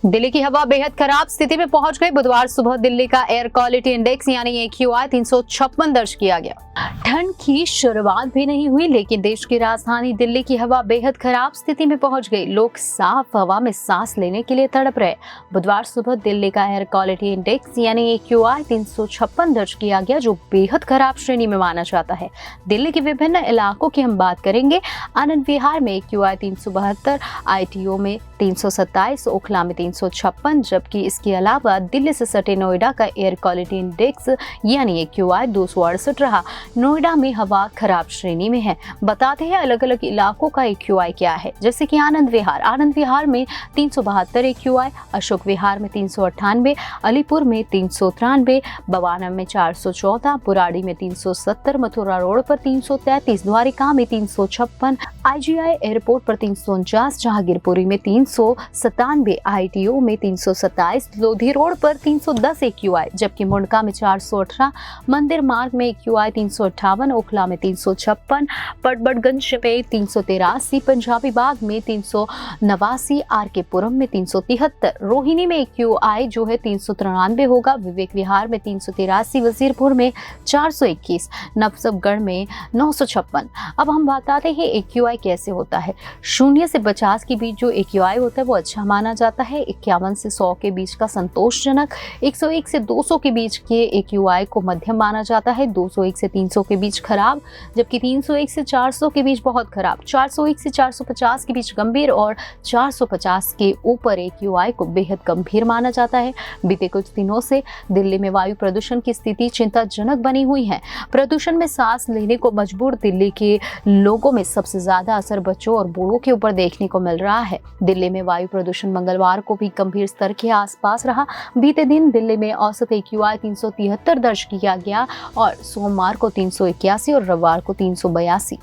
दिल्ली की हवा बेहद खराब स्थिति में पहुंच गई। बुधवार सुबह दिल्ली का एयर क्वालिटी इंडेक्स यानी AQI 356 दर्ज किया गया। ठंड की शुरुआत भी नहीं हुई, लेकिन देश की राजधानी दिल्ली की हवा बेहद खराब स्थिति में पहुंच गई। लोग साफ हवा में सांस लेने के लिए तड़प रहे। बुधवार सुबह दिल्ली का एयर क्वालिटी इंडेक्स यानी AQI 356 दर्ज किया गया, जो बेहद खराब श्रेणी में माना जाता है। दिल्ली के विभिन्न इलाकों की हम बात करेंगे। आनंद विहार में AQI 372, ITO में 327, ओखला में 356, जबकि इसके अलावा दिल्ली से सटे नोएडा का एयर क्वालिटी इंडेक्स यानी AQI 268 रहा। नोएडा में हवा खराब श्रेणी में है। बताते हैं अलग अलग इलाकों का AQI क्या है। जैसे कि आनंद विहार में 372 AQI, अशोक विहार में 398, अलीपुर में 393, बवाना में 414, बुराड़ी में 370, मथुरा रोड पर 333, द्वारिका में 356, IGI एयरपोर्ट पर 349, जहांगीरपुरी में 397, ITO में 327, लोधी रोड पर 310 AQI, जबकि मुंडका में 418, मंदिर मार्ग में AQI 358, ओखला में 356, पटबड़गंज में 383, पंजाबी बाग में 389, RK पुरम में 373, रोहिणी में AQI जो है 393 होगा, विवेक विहार में 383, वजीरपुर में 421, नवसबगढ़ में 956। अब हम बताते हैं AQI कैसे होता है। 0 से 50 के बीच जो AQI होता है वो अच्छा माना जाता है। 51 से 100 के बीच का संतोषजनक, 101 से 200 के बीच के AQI को मध्यम माना जाता है, 201 से 300 के बीच खराब, जबकि 301 से 400 के बीच बहुत खराब, 401 से 450 के बीच गंभीर और 450 के ऊपर AQI को बेहद गंभीर माना जाता है। बीते कुछ दिनों से दिल्ली में वायु प्रदूषण की स्थिति चिंताजनक बनी हुई है। प्रदूषण में सांस लेने को मजबूर दिल्ली के लोगों में सबसे ज्यादा असर बच्चों और बूढ़ों के ऊपर देखने को मिल रहा है। दिल्ली में वायु प्रदूषण मंगलवार को भी गंभीर स्तर के आसपास रहा। बीते दिन दिल्ली में औसत AQI 373 दर्ज किया गया और सोमवार को 381 और रविवार को 382।